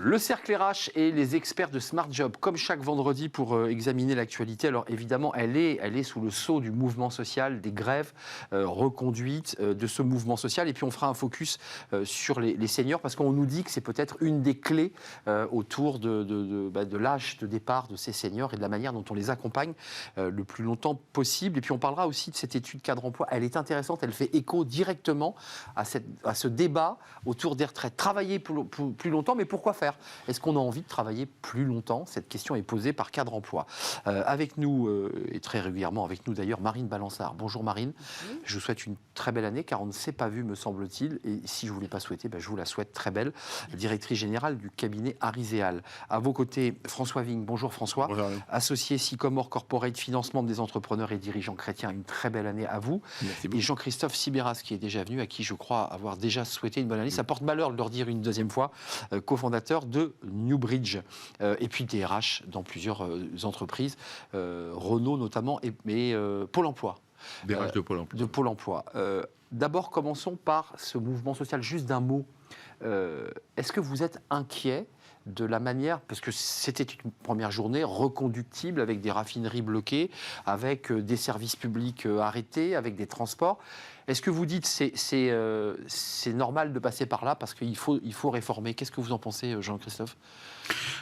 Le cercle RH et les experts de Smart Job, comme chaque vendredi pour examiner l'actualité. Alors évidemment, elle est sous le sceau du mouvement social, des grèves reconduites de ce mouvement social. Et puis on fera un focus sur les seniors parce qu'on nous dit que c'est peut-être une des clés autour de l'âge de départ de ces seniors et de la manière dont on les accompagne le plus longtemps possible. Et puis on parlera aussi de cette étude cadre emploi. Elle est intéressante, elle fait écho directement à ce débat autour des retraites. Travailler plus longtemps, mais pourquoi faire ? Est-ce qu'on a envie de travailler plus longtemps ? Cette question est posée par Cadre Emploi. Avec nous, et très régulièrement avec nous d'ailleurs, Marine Balançard. Bonjour Marine, je vous souhaite une très belle année, car on ne s'est pas vu, me semble-t-il, et si je ne vous l'ai pas souhaité, je vous la souhaite très belle. Directrice générale du cabinet Ariséal. À vos côtés, François Vigne. Bonjour François. Bonjour. Associé Sycomore Corporate Financement des entrepreneurs et dirigeants chrétiens. Une très belle année à vous. Merci et Jean-Christophe Sibéras, qui est déjà venu, à qui je crois avoir déjà souhaité une bonne année. Ça porte malheur de leur dire une deuxième fois, cofondateur de Newbridge, et puis DRH dans plusieurs entreprises, Renault notamment, mais Pôle emploi. DRH de Pôle emploi. De Pôle emploi. D'abord, commençons par ce mouvement social. Juste d'un mot, est-ce que vous êtes inquiet de la manière, parce que c'était une première journée reconductible avec des raffineries bloquées, avec des services publics arrêtés, avec des transports. Est-ce que vous dites c'est normal de passer par là parce qu'il faut réformer ? Qu'est-ce que vous en pensez, Jean-Christophe ?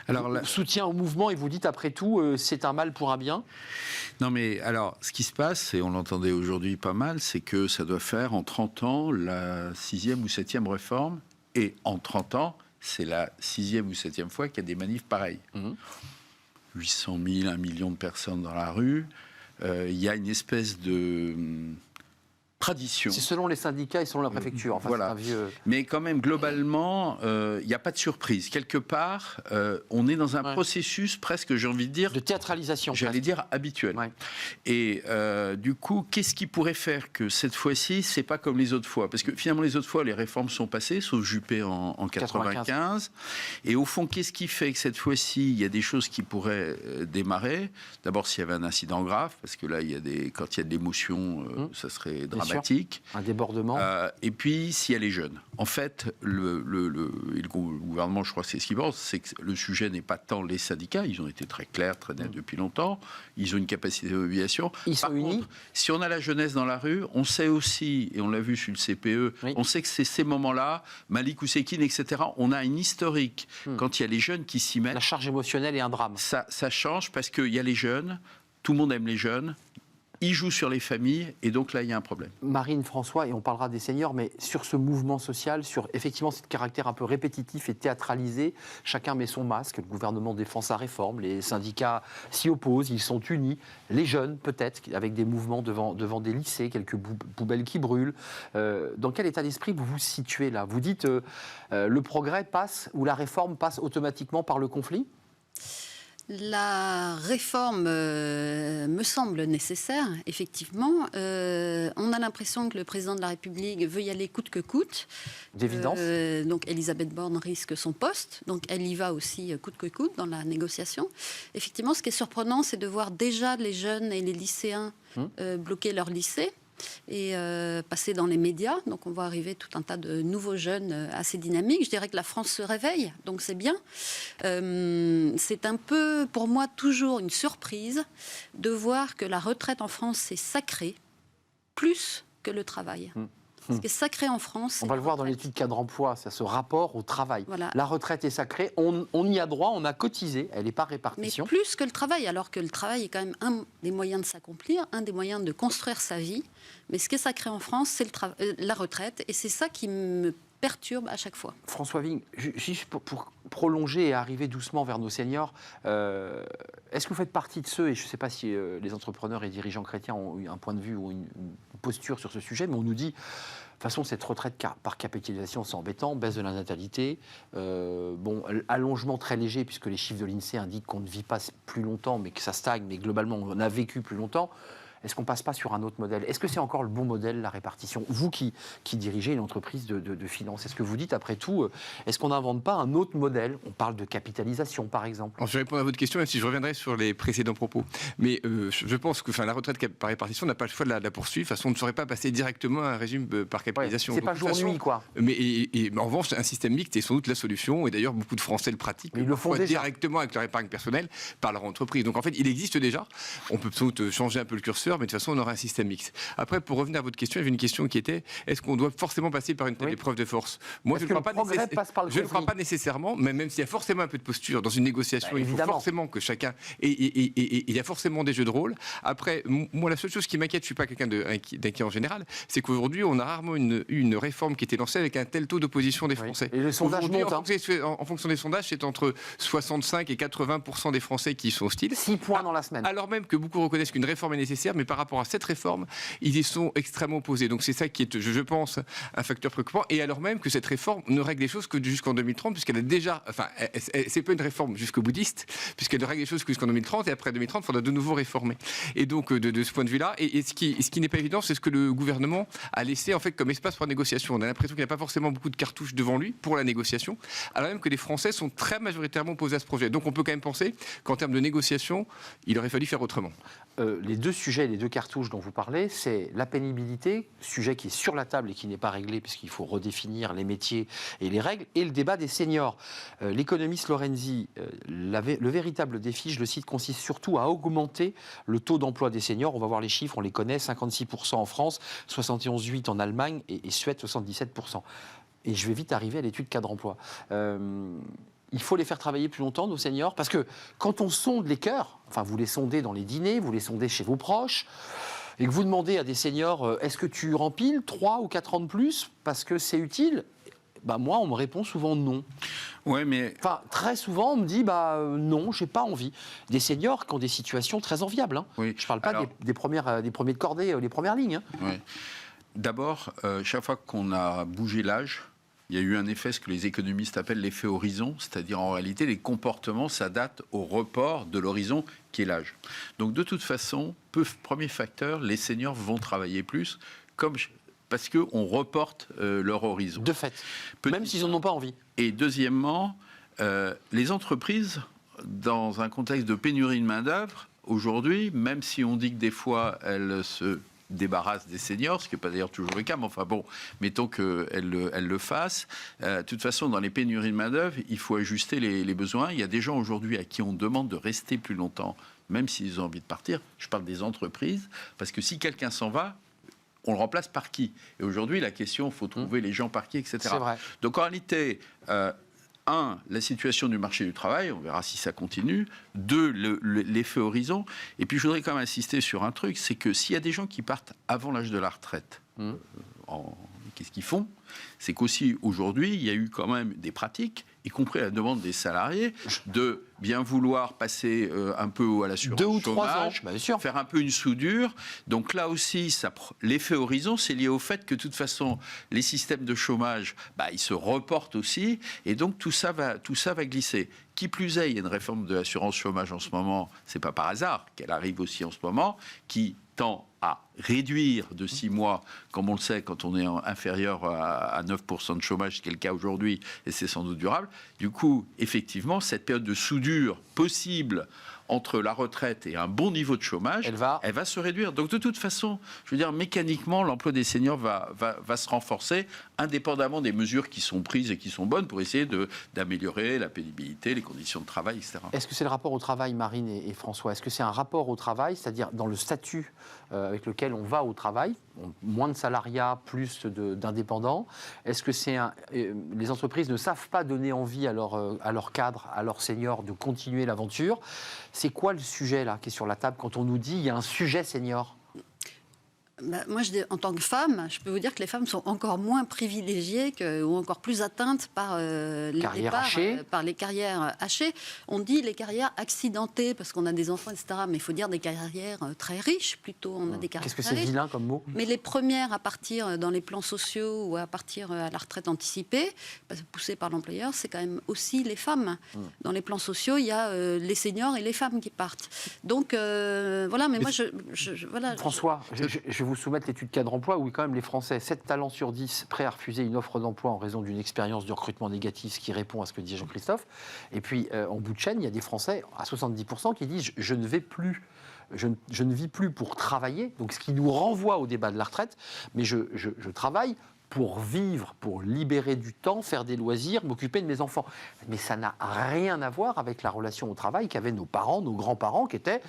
Alors, soutien au mouvement, et vous dites après tout, c'est un mal pour un bien ? Non mais alors, ce qui se passe, et on l'entendait aujourd'hui pas mal, c'est que ça doit faire en 30 ans la 6e ou 7e réforme, et en 30 ans, c'est la 6e ou 7e fois qu'il y a des manifs pareils. 800 000, 1 million de personnes dans la rue. Il y a une espèce de tradition. C'est selon les syndicats et selon la préfecture. Enfin, voilà. C'est un vieux... Mais quand même, globalement, il n'y a pas de surprise. Quelque part, on est dans un processus presque, j'ai envie de dire... de théâtralisation. J'allais dire habituel. Ouais. Et du coup, qu'est-ce qui pourrait faire que cette fois-ci, c'est pas comme les autres fois ? Parce que finalement, les autres fois, les réformes sont passées, sauf Juppé en 95. Et au fond, qu'est-ce qui fait que cette fois-ci, il y a des choses qui pourraient démarrer ? D'abord, s'il y avait un incident grave, parce que là, quand il y a de l'émotion, ça serait dramatique. Un débordement. Et puis, s'il y a les jeunes. En fait, le gouvernement, je crois que c'est ce qu'il pense, c'est que le sujet n'est pas tant les syndicats, ils ont été très clairs, très nets depuis longtemps, ils ont une capacité de mobilisation. Ils sont unis. Contre, si on a la jeunesse dans la rue, on sait aussi, et on l'a vu sur le CPE, on sait que c'est ces moments-là, Malik Oussekine, etc., on a une historique. Quand il y a les jeunes qui s'y mettent... La charge émotionnelle est un drame. Ça change parce qu'il y a les jeunes, tout le monde aime les jeunes, ils jouent sur les familles, et donc là, il y a un problème. Marine, François, et on parlera des seniors, mais sur ce mouvement social, sur effectivement ce caractère un peu répétitif et théâtralisé, chacun met son masque, le gouvernement défend sa réforme, les syndicats s'y opposent, ils sont unis, les jeunes peut-être, avec des mouvements devant des lycées, quelques poubelles qui brûlent. Dans quel état d'esprit vous vous situez là ? Vous dites le progrès passe, ou la réforme passe automatiquement par le conflit ? La réforme me semble nécessaire, effectivement. On a l'impression que le président de la République veut y aller coûte que coûte. D'évidence. Donc Elisabeth Borne risque son poste, donc elle y va aussi coûte que coûte dans la négociation. Effectivement, ce qui est surprenant, c'est de voir déjà les jeunes et les lycéens bloquer leur lycée et passer dans les médias. Donc on voit arriver tout un tas de nouveaux jeunes assez dynamiques. Je dirais que la France se réveille, donc c'est bien. C'est un peu, pour moi, toujours une surprise de voir que la retraite en France, c'est sacré, plus que le travail. Ce qui est sacré en France... On va le voir dans l'étude cadre emploi, c'est ce rapport au travail. Voilà. La retraite est sacrée, on y a droit, on a cotisé, elle n'est pas répartition. Mais plus que le travail, alors que le travail est quand même un des moyens de s'accomplir, un des moyens de construire sa vie. Mais ce qui est sacré en France, c'est la retraite, et c'est ça qui me perturbe à chaque fois. François Vigne, juste pour prolonger et arriver doucement vers nos seniors, est-ce que vous faites partie de ceux, et je ne sais pas si les entrepreneurs et dirigeants chrétiens ont eu un point de vue ou une posture sur ce sujet, mais on nous dit, de toute façon, cette retraite par capitalisation, c'est embêtant, baisse de la natalité, allongement très léger, puisque les chiffres de l'INSEE indiquent qu'on ne vit pas plus longtemps, mais que ça stagne, mais globalement, on a vécu plus longtemps. Est-ce qu'on ne passe pas sur un autre modèle? Est-ce que c'est encore le bon modèle, la répartition? Vous qui dirigez une entreprise de finance, est-ce que vous dites, après tout, est-ce qu'on n'invente pas un autre modèle? On parle de capitalisation, par exemple. Alors, je vais répondre à votre question, même si je reviendrai sur les précédents propos. Mais je pense que la retraite par répartition, on n'a pas le choix de la poursuivre. De toute façon, on ne saurait pas passer directement à un régime par capitalisation. C'est pas jour-nuit, quoi. Mais en revanche, un système mixte est sans doute la solution. Et d'ailleurs, beaucoup de Français le pratiquent. Mais ils le font déjà directement avec leur épargne personnelle par leur entreprise. Donc en fait, il existe déjà. On peut sans doute changer un peu le curseur, mais de toute façon, on aura un système mixte. Après, pour revenir à votre question, il y avait une question qui était est-ce qu'on doit forcément passer par une telle épreuve de force? Moi, je ne le crois pas nécessairement, même s'il y a forcément un peu de posture dans une négociation. Il faut forcément que chacun. Et il y a forcément des jeux de rôle. Après, moi, la seule chose qui m'inquiète, je ne suis pas quelqu'un d'inquiet en général, c'est qu'aujourd'hui, on a rarement une réforme qui était lancée avec un tel taux d'opposition des Français. Et le sondage monte. En fonction des sondages, c'est entre 65 et 80% des Français qui sont hostiles. 6 points dans la semaine. Alors même que beaucoup reconnaissent qu'une réforme est nécessaire, mais par rapport à cette réforme, ils y sont extrêmement opposés. Donc c'est ça qui est, je pense, un facteur préoccupant. Et alors même que cette réforme ne règle les choses que jusqu'en 2030, puisqu'elle a déjà... Enfin, c'est pas une réforme jusqu'au boutiste, puisqu'elle ne règle les choses que jusqu'en 2030, et après 2030, il faudra de nouveau réformer. Et donc, de ce point de vue-là, et ce qui n'est pas évident, c'est ce que le gouvernement a laissé en fait comme espace pour la négociation. On a l'impression qu'il n'y a pas forcément beaucoup de cartouches devant lui pour la négociation, alors même que les Français sont très majoritairement opposés à ce projet. Donc on peut quand même penser qu'en termes de négociation, il aurait fallu faire autrement. Les deux sujets, les deux cartouches dont vous parlez, c'est la pénibilité, sujet qui est sur la table et qui n'est pas réglé puisqu'il faut redéfinir les métiers et les règles, et le débat des seniors. L'économiste Lorenzi, le véritable défi, je le cite, consiste surtout à augmenter le taux d'emploi des seniors. On va voir les chiffres, on les connaît, 56% en France, 71,8% en Allemagne et Suède, 77%. Et je vais vite arriver à l'étude cadre emploi. Il faut les faire travailler plus longtemps, nos seniors, parce que quand on sonde les cœurs, enfin vous les sondez dans les dîners, vous les sondez chez vos proches, et que vous demandez à des seniors, est-ce que tu rempiles 3 ou 4 ans de plus parce que c'est utile? Moi, on me répond souvent non. Ouais, mais... Enfin, très souvent, on me dit non, j'ai pas envie. Des seniors qui ont des situations très enviables. Hein. Oui. Je ne parle pas des premiers de cordée, les premières lignes. Hein. Oui. D'abord, chaque fois qu'on a bougé l'âge, il y a eu un effet, ce que les économistes appellent l'effet horizon, c'est-à-dire en réalité, les comportements s'adaptent au report de l'horizon qui est l'âge. Donc de toute façon, premier facteur, les seniors vont travailler plus, parce qu'on reporte leur horizon. De fait, même s'ils n'en ont pas envie. Et deuxièmement, les entreprises, dans un contexte de pénurie de main-d'œuvre, aujourd'hui, même si on dit que des fois, elles se débarrasse des seniors, ce qui n'est pas d'ailleurs toujours le cas, mais enfin bon, mettons qu'elle le fasse. De toute façon, dans les pénuries de main-d'œuvre, il faut ajuster les besoins. Il y a des gens aujourd'hui à qui on demande de rester plus longtemps, même s'ils ont envie de partir. Je parle des entreprises, parce que si quelqu'un s'en va, on le remplace par qui? Et aujourd'hui, la question, il faut trouver les gens par qui, etc. C'est vrai. Donc en réalité, la situation du marché du travail, on verra si ça continue. 2, l'effet horizon. Et puis je voudrais quand même insister sur un truc, c'est que s'il y a des gens qui partent avant l'âge de la retraite, qu'est-ce qu'ils font? C'est qu'aussi aujourd'hui, il y a eu quand même des pratiques, y compris à la demande des salariés, de bien vouloir passer un peu à l'assurance 2 ou 3 ans, chômage, faire un peu une soudure. Donc là aussi, l'effet horizon, c'est lié au fait que de toute façon, les systèmes de chômage, ils se reportent aussi, et donc tout ça va glisser. Qui plus est, il y a une réforme de l'assurance chômage en ce moment, c'est pas par hasard qu'elle arrive aussi en ce moment, qui tend à réduire de 6 mois, comme on le sait, quand on est inférieur à 9% de chômage, ce qui est le cas aujourd'hui, et c'est sans doute durable. Du coup, effectivement, cette période de soudure possible entre la retraite et un bon niveau de chômage, elle va se réduire. Donc de toute façon, je veux dire, mécaniquement, l'emploi des seniors va se renforcer, indépendamment des mesures qui sont prises et qui sont bonnes pour essayer d'améliorer la pénibilité, les conditions de travail, etc. Est-ce que c'est le rapport au travail, Marine et François? Est-ce que c'est un rapport au travail, c'est-à-dire dans le statut avec lequel on va au travail, moins de salariat, plus d'indépendants? Est-ce que les entreprises ne savent pas donner envie à leurs cadres, à leurs seniors de continuer l'aventure? C'est quoi le sujet là qui est sur la table quand on nous dit il y a un sujet senior? Moi, en tant que femme, je peux vous dire que les femmes sont encore moins privilégiées ou encore plus atteintes par les départs, par les carrières hachées. On dit les carrières accidentées parce qu'on a des enfants, etc. Mais il faut dire des carrières très riches plutôt. On a des carrières. Qu'est-ce que c'est vilain comme mot? Mais les premières à partir dans les plans sociaux ou à partir à la retraite anticipée, poussées par l'employeur, c'est quand même aussi les femmes. Dans les plans sociaux, il y a les seniors et les femmes qui partent. Donc voilà. Mais moi, François, je vais vous soumettre l'étude cadre emploi où quand même les Français, 7 talents sur 10 prêts à refuser une offre d'emploi en raison d'une expérience de recrutement négative, ce qui répond à ce que dit Jean-Christophe. Et puis en bout de chaîne, il y a des Français à 70% qui disent je ne vais plus. Je ne vis plus pour travailler, donc ce qui nous renvoie au débat de la retraite, mais je travaille pour vivre, pour libérer du temps, faire des loisirs, m'occuper de mes enfants. Mais ça n'a rien à voir avec la relation au travail qu'avaient nos parents, nos grands-parents, qui étaient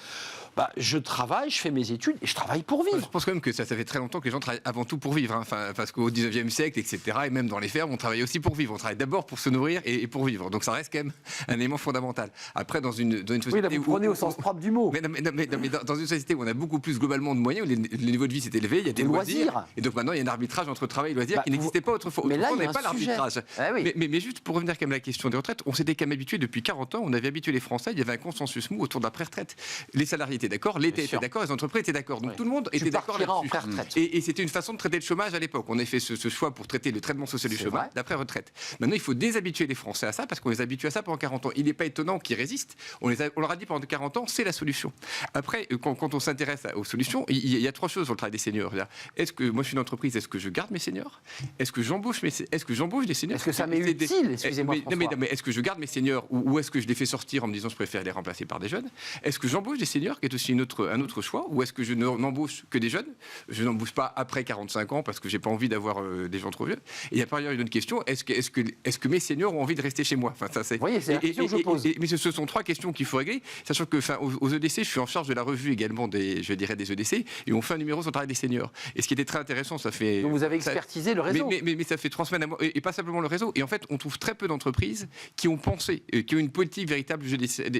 je travaille, je fais mes études et je travaille pour vivre. Je pense quand même que ça fait très longtemps que les gens travaillent avant tout pour vivre, hein. Enfin, parce qu'au 19e siècle, etc., et même dans les fermes, on travaille aussi pour vivre. On travaille d'abord pour se nourrir et pour vivre. Donc ça reste quand même un élément fondamental. Après, dans une société... Oui, là, vous prenez au sens propre du mot. Mais dans une société où on a beaucoup plus globalement de moyens, où le niveau de vie s'est élevé, il y a des loisirs. Et donc maintenant, il y a un arbitrage entre travail et loisirs qui n'existait pas autrefois. Mais là, on il y a n'avait pas l'arbitrage. Ah, oui. mais juste pour revenir quand même à la question des retraites, on s'était quand même habitué depuis 40 ans, on avait habitué les Français, il y avait un consensus mou autour de l'après-retraite. Les salariés étaient d'accord, l'État était d'accord, les entreprises étaient d'accord. Donc tout le monde était d'accord là-dessus. Et c'était une façon de traiter le chomage à l'époque. On a fait ce choix pour traiter le traitement social du chômage d'après-retraite. Maintenant, il faut déshabituer les Français à ça parce qu'on les habitue à ça pendant 40 ans. Il n'est pas étonnant qu'ils résistent. On leur a dit pendant 40 ans, c'est la solution. Après, quand on s'intéresse aux solutions, il y a trois choses sur le travail des seniors. Est-ce que moi je suis une entreprise, est-ce que je garde mes seniors? Est-ce que j'embauche des seniors? Est-ce que ça m'est utile? Excusez-moi, mais est-ce que je garde mes seniors ou est-ce que je les fais sortir en me disant je préfère les remplacer par des jeunes? Est-ce que j'embauche des seniors, qui est aussi un autre choix, ou est-ce que je n'embauche que des jeunes? Je n'embauche pas après 45 ans parce que j'ai pas envie d'avoir des gens trop vieux. Et il y a par ailleurs une autre question, est-ce que mes seniors ont envie de rester chez moi? Enfin, ça, c'est... Vous voyez, c'est la question que je pose. Mais ce sont trois questions qu'il faut régler, sachant que aux EDC, je suis en charge de la revue également des EDC, et on fait un numéro sur le travail des seniors. Et ce qui était très intéressant, ça fait... Donc vous avez expertisé le réseau. Mais ça fait 3 semaines à moi, et pas simplement le réseau. Et en fait, on trouve très peu d'entreprises qui ont pensé, qui ont une politique véritable.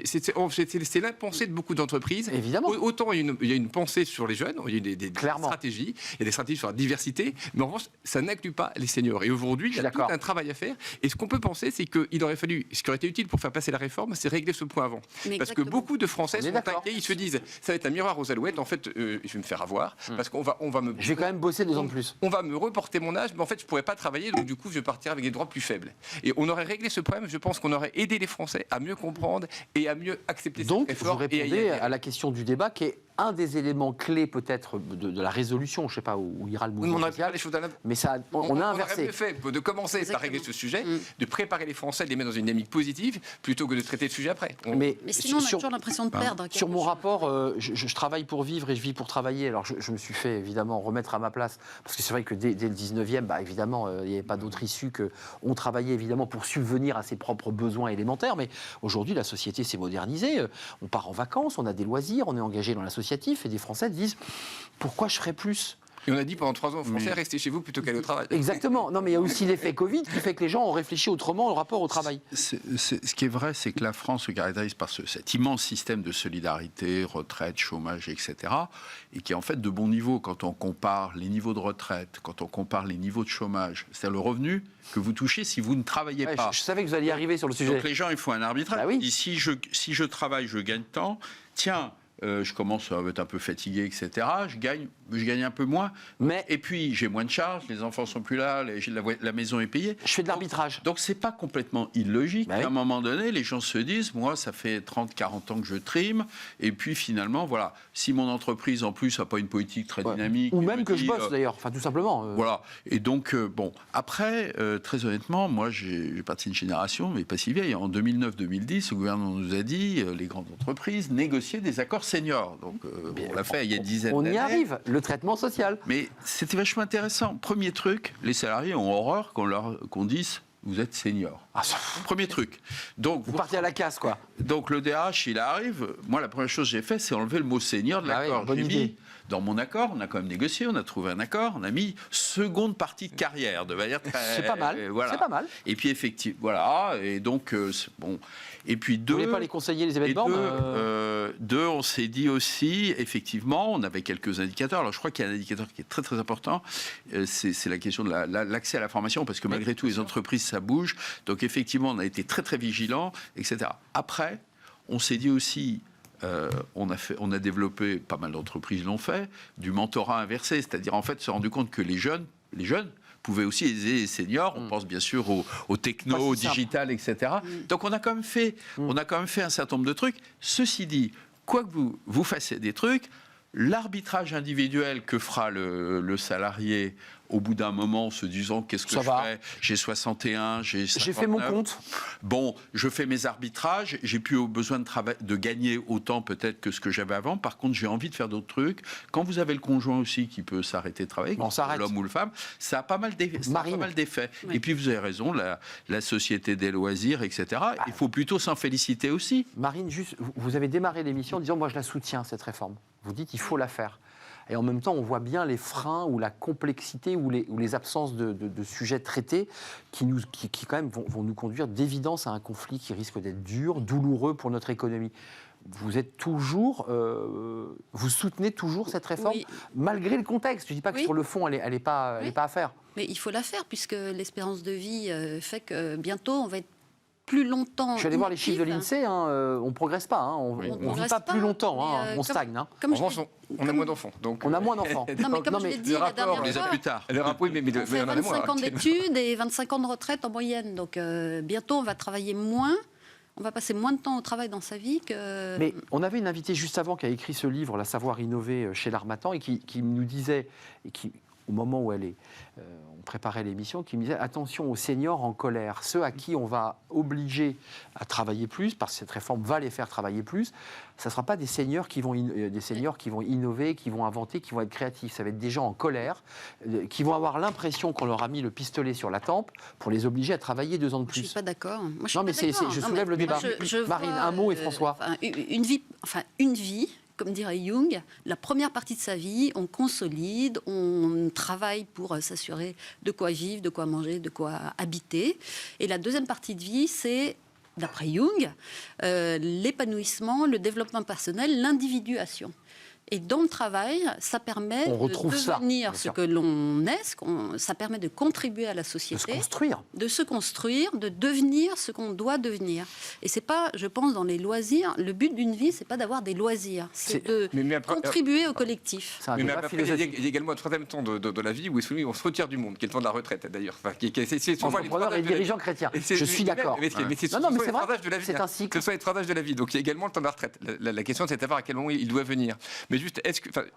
C'est l'impensée de beaucoup d'entreprises. Évidemment. Autant il y a une pensée sur les jeunes, il y a des stratégies, il y a des stratégies sur la diversité, mais en revanche, ça n'inclut pas les seniors. Et aujourd'hui, il y a tout un travail à faire. Et ce qu'on peut penser, c'est qu'il aurait fallu, ce qui aurait été utile pour faire passer la réforme, c'est régler ce point avant. Parce que beaucoup de Français sont inquiets, ils se disent, ça va être un miroir aux alouettes, en fait, je vais me faire avoir, parce qu'on va me... Je vais quand même bosser 2 ans de plus. On va me reporter mon âge, mais en fait, je ne pourrais pas travailler, donc du coup, je vais partir avec des droits plus faibles. Et on aurait réglé ce problème, je pense qu'on aurait aidé les Français à mieux comprendre et à mieux accepter cette réforme. Donc, vous répondez à la question du débat qui est un des éléments clés peut-être de la résolution, je ne sais pas où ira le mouvement social, mais ça, on a inversé. On aurait mieux fait de commencer par régler ce sujet, de préparer les Français, de les mettre dans une dynamique positive, plutôt que de traiter le sujet après. Mais sinon, on a toujours l'impression de perdre. Sur mon rapport, je travaille pour vivre et je vis pour travailler. Alors, je me suis fait évidemment remettre à ma place, parce que c'est vrai que dès le 19e, évidemment, il n'y avait pas d'autre issue qu'on travaillait évidemment pour subvenir à ses propres besoins élémentaires. Mais aujourd'hui, la société s'est modernisée. On part en vacances, on a des loisirs, on est engagé dans la société. Et des Français disent pourquoi je ferais plus? Et on a dit pendant 3 ans aux Français, restez chez vous plutôt qu'aller au travail. Exactement. Non, mais il y a aussi l'effet Covid qui fait que les gens ont réfléchi autrement au rapport au travail. Ce qui est vrai, c'est que la France se caractérise par cet immense système de solidarité, retraite, chômage, etc. Et qui est en fait de bon niveau quand on compare les niveaux de retraite, quand on compare les niveaux de chômage. C'est-à-dire le revenu que vous touchez si vous ne travaillez pas. Je savais que vous alliez arriver sur le sujet. Donc les gens, il faut un arbitrage. Oui. Si je travaille, je gagne tant. Tiens... je commence à être un peu fatigué, etc. Je gagne un peu moins. Et puis, j'ai moins de charges, les enfants sont plus là, la maison est payée. Je fais de l'arbitrage. Donc, c'est pas complètement illogique. À un moment donné, les gens se disent, moi, ça fait 30, 40 ans que je trime. Et puis, finalement, voilà, si mon entreprise, en plus, n'a pas une politique très dynamique... Ou même que je bosse, d'ailleurs, enfin, tout simplement. Voilà. Et donc, bon, après, très honnêtement, moi, j'ai parti d'une génération, mais pas si vieille. En 2009-2010, le gouvernement nous a dit, les grandes entreprises négociaient des accords seniors. Donc, on l'a fait il y a 10 années. On y arrive, le traitement social. Mais c'était vachement intéressant. Premier truc, les salariés ont horreur qu'on dise vous êtes senior. Premier truc. Donc, vous partez à la casse, quoi. Donc le DRH, il arrive. Moi, la première chose que j'ai fait, c'est enlever le mot senior de l'accord. Bonne idée. Dans mon accord, on a quand même négocié, on a trouvé un accord, on a mis seconde partie de carrière, de manière très... C'est pas mal, c'est pas mal. Et puis effectivement, voilà, et donc, bon... Et puis vous voulez pas les conseiller, Elisabeth Borne Deux, on s'est dit aussi, effectivement, on avait quelques indicateurs. Alors, je crois qu'il y a un indicateur qui est très, très important. C'est la question de l'accès à la formation, parce que malgré tout, les entreprises, ça bouge. Donc, effectivement, on a été très, très vigilants, etc. Après, on s'est dit aussi... on a développé, pas mal d'entreprises l'ont fait, du mentorat inversé, c'est-à-dire en fait se rendu compte que les jeunes pouvaient aussi aider les seniors. On pense bien sûr aux techno, au digital, etc. Donc on a quand même fait un certain nombre de trucs. Ceci dit, quoi que vous fassiez des trucs, l'arbitrage individuel que fera le salarié au bout d'un moment, en se disant qu'est-ce que je fais ? J'ai 61, j'ai 59. J'ai fait mon compte. Bon, je fais mes arbitrages, j'ai plus besoin de gagner autant peut-être que ce que j'avais avant. Par contre, j'ai envie de faire d'autres trucs. Quand vous avez le conjoint aussi qui peut s'arrêter de travailler, l'homme ou le femme, ça a pas mal d'effets. Oui. Et puis vous avez raison, la société des loisirs, etc. Il faut plutôt s'en féliciter aussi. Marine, juste, vous avez démarré l'émission en disant moi je la soutiens cette réforme. Vous dites il faut la faire. Et en même temps, on voit bien les freins ou la complexité ou les absences de sujets traités qui quand même vont nous conduire d'évidence à un conflit qui risque d'être dur, douloureux pour notre économie. Vous êtes toujours, vous soutenez toujours cette réforme, malgré le contexte. Je ne dis pas que sur le fond, elle n'est pas à faire. Mais il faut la faire, puisque l'espérance de vie fait que bientôt, on va être plus longtemps. Je suis allé voir les chiffres de l'INSEE, on ne progresse pas, on ne vit pas plus longtemps, on stagne. On a moins d'enfants. On a moins d'enfants. Non, mais comme je l'ai dit la dernière fois, on les a plus tard. On fait 25 ans d'études et 25 ans de retraite en moyenne. Donc bientôt, on va travailler moins. On va passer moins de temps au travail dans sa vie que... Mais on avait une invitée juste avant qui a écrit ce livre, La savoir innover chez l'Harmattan, et qui nous disait, au moment où on préparait l'émission, qui me disait attention aux seniors en colère, ceux à qui on va obliger à travailler plus, parce que cette réforme va les faire travailler plus. Ça ne sera pas des seniors qui vont innover, qui vont inventer, qui vont être créatifs. Ça va être des gens en colère, qui vont avoir l'impression qu'on leur a mis le pistolet sur la tempe pour les obliger à travailler 2 ans de plus. Je ne suis pas d'accord. Non, mais je soulève le débat. Marine, un mot et François. Une vie, comme dirait Jung, la première partie de sa vie, on consolide, on travaille pour s'assurer de quoi vivre, de quoi manger, de quoi habiter. Et la deuxième partie de vie, c'est, d'après Jung, l'épanouissement, le développement personnel, l'individuation. Et dans le travail, ça permet de devenir ce que l'on est, ça permet de contribuer à la société. De se construire, de devenir ce qu'on doit devenir. Et c'est pas, je pense, dans les loisirs, le but d'une vie, c'est pas d'avoir des loisirs, c'est de contribuer au collectif. Mais après, il y a également un troisième temps de la vie où on se retire du monde, qui est le temps de la retraite d'ailleurs. Entrepreneur et dirigeant chrétien. Je suis d'accord. Mais c'est vrai, c'est un cycle. Ce sont les 3 âges de la vie. Donc il y a également le temps de la retraite. La question, c'est de savoir à quel moment il doit venir. Mais juste,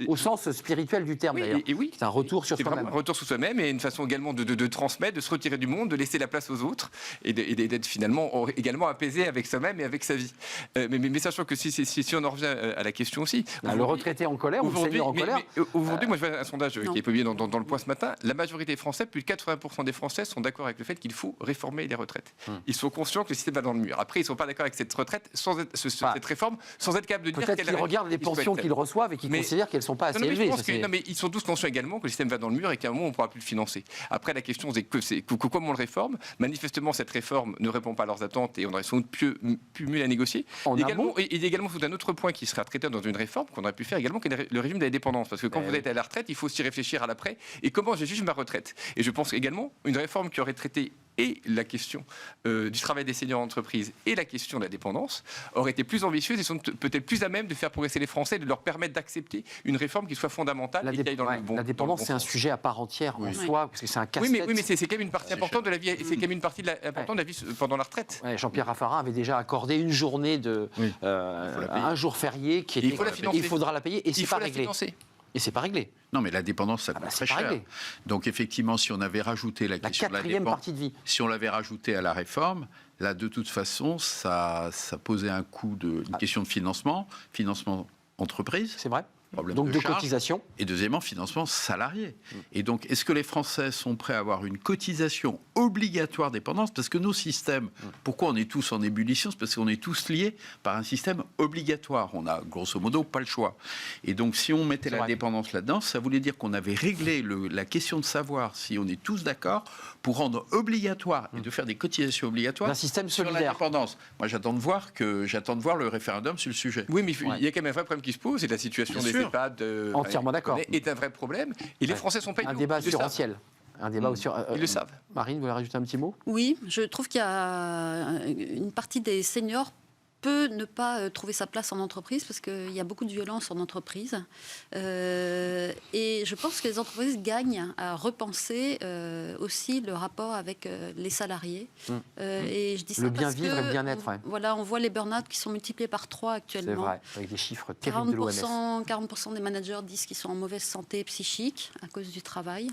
au sens spirituel du terme, d'ailleurs. Oui, c'est un retour sur soi-même. Un retour sur soi-même et une façon également de transmettre, de se retirer du monde, de laisser la place aux autres et d'être finalement également apaisé avec soi-même et avec sa vie. Mais sachant que si on en revient à la question aussi... Le retraité en colère ou le senior en colère. Aujourd'hui, moi je vois un sondage qui est publié dans Le Point ce matin. La majorité des Français, plus de 80% des Français sont d'accord avec le fait qu'il faut réformer les retraites. Ils sont conscients que le système va dans le mur. Après, ils ne sont pas d'accord avec cette retraite, cette réforme, sans être capable de dire... Peut-être qu'ils regardent les pensions qu'ils reçoivent et qu'ils considèrent qu'elles ne sont pas assez élevées. Mais ils sont tous conscients également que le système va dans le mur et qu'à un moment, on ne pourra plus le financer. Après, la question, c'est comment on le réforme. Manifestement, cette réforme ne répond pas à leurs attentes et on aurait sans doute pu mieux la négocier. Il y a également tout un autre point qui sera traité dans une réforme qu'on aurait pu faire également, qui est le régime de la dépendance. Parce que quand vous êtes à la retraite, il faut aussi réfléchir à l'après et comment j'ai juste ma retraite. Et je pense également une réforme qui aurait traité et la question du travail des seniors en entreprise et la question de la dépendance auraient été plus ambitieuses et sont peut-être plus à même de faire progresser les Français, de leur permettre d'accepter une réforme qui soit fondamentale et qui aille dans le bon. La dépendance, c'est un sujet à part entière en soi, parce que c'est un casse-tête. Oui, mais c'est quand même une partie importante de la vie. C'est quand même une partie importante de la vie pendant la retraite. Jean-Pierre Raffarin avait déjà accordé une journée un jour férié qui était. Il faudra la payer et c'est pas réglé. Et c'est pas réglé. Non, mais la dépendance, ça coûte très cher. Réglé. Donc effectivement, si on avait rajouté la question de la dépendance, partie de vie. Si on l'avait rajouté à la réforme, là, de toute façon, ça posait une question de financement entreprise. C'est vrai. problème Donc de charge. cotisation. Et deuxièmement, financement salarié. Et donc, est-ce que les Français sont prêts à avoir une cotisation obligatoire dépendance? Parce que nos systèmes, pourquoi on est tous en ébullition? C'est parce qu'on est tous liés par un système obligatoire. On a, grosso modo, pas le choix. Et donc, si on mettait la dépendance là-dedans, ça voulait dire qu'on avait réglé la question de savoir si on est tous d'accord pour rendre obligatoire et de faire des cotisations obligatoires Un système sur la solidaire. dépendance. Moi, j'attends de voir le référendum sur le sujet. Oui, mais il y a quand même un vrai problème qui se pose, et la situation Bien des sûr. EHPAD Entièrement d'accord. est un vrai problème. Et les Français sont payés. Un débat assurantiel. Un débat aussi. Ils le savent. Marine, vous voulez rajouter un petit mot? Oui, je trouve qu'il y a une partie des seniors peut ne pas trouver sa place en entreprise parce qu'il y a beaucoup de violence en entreprise. Et je pense que les entreprises gagnent à repenser aussi le rapport avec les salariés. Et je dis ça Le bien parce vivre que et le bien-être, ouais. Voilà, on voit les burn-out qui sont multipliés par 3 actuellement. C'est vrai, avec des chiffres terribles de l'OMS. 40% des managers disent qu'ils sont en mauvaise santé psychique à cause du travail.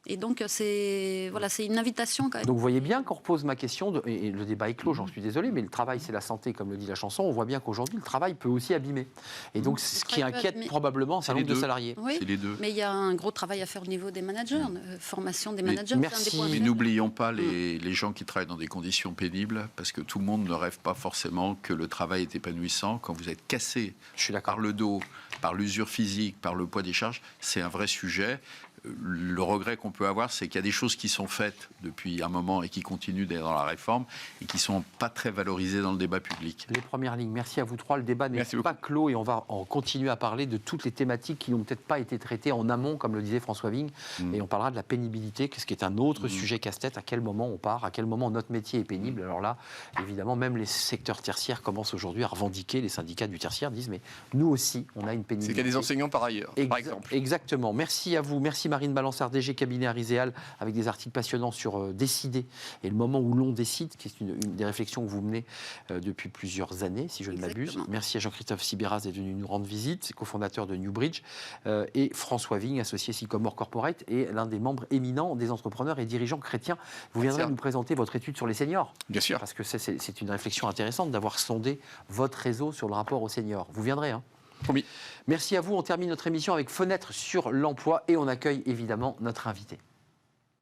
Et donc, c'est une invitation quand même. Donc vous voyez bien qu'on repose ma question, et le débat est clos, j'en suis désolé, mais le travail c'est la santé, comme le dit la chanson, on voit bien qu'aujourd'hui le travail peut aussi abîmer. Et donc ce qui inquiète probablement un certain nombre de salariés. Oui, C'est les deux. mais il y a un gros travail à faire au niveau des managers, formation des managers. merci. c'est un des points Mais faibles. n'oublions pas les gens qui travaillent dans des conditions pénibles, parce que tout le monde ne rêve pas forcément que le travail est épanouissant. Quand vous êtes cassé par le dos, par l'usure physique, par le poids des charges, c'est un vrai sujet. Le regret qu'on peut avoir, c'est qu'il y a des choses qui sont faites depuis un moment et qui continuent d'être dans la réforme et qui ne sont pas très valorisées dans le débat public. Les premières lignes, merci à vous trois. Le débat n'est pas clos et on va en continuer à parler de toutes les thématiques qui n'ont peut-être pas été traitées en amont, comme le disait François Vigne. Et on parlera de la pénibilité, ce qui est un autre sujet casse-tête. À quel moment on part? À quel moment notre métier est pénible? Alors là, évidemment, même les secteurs tertiaires commencent aujourd'hui à revendiquer. Les syndicats du tertiaire disent, mais nous aussi, on a une pénibilité. C'est qu'il y a des enseignants par ailleurs, par exemple. Exactement. Merci à vous. Merci Marine Balançard, DG cabinet Ariséal, avec des articles passionnants sur décider et le moment où l'on décide, qui est une des réflexions que vous menez depuis plusieurs années, si je ne m'abuse. Merci à Jean-Christophe Sibéras d'être venu nous rendre visite, cofondateur de Newbridge, et François Vigne, associé Sycomore Corporate, et l'un des membres éminents des entrepreneurs et dirigeants chrétiens. Vous viendrez nous présenter votre étude sur les seniors. Bien sûr. Parce que c'est une réflexion intéressante d'avoir sondé votre réseau sur le rapport aux seniors. Vous viendrez, hein? Promis. Merci à vous. On termine notre émission avec Fenêtre sur l'emploi et on accueille évidemment notre invité.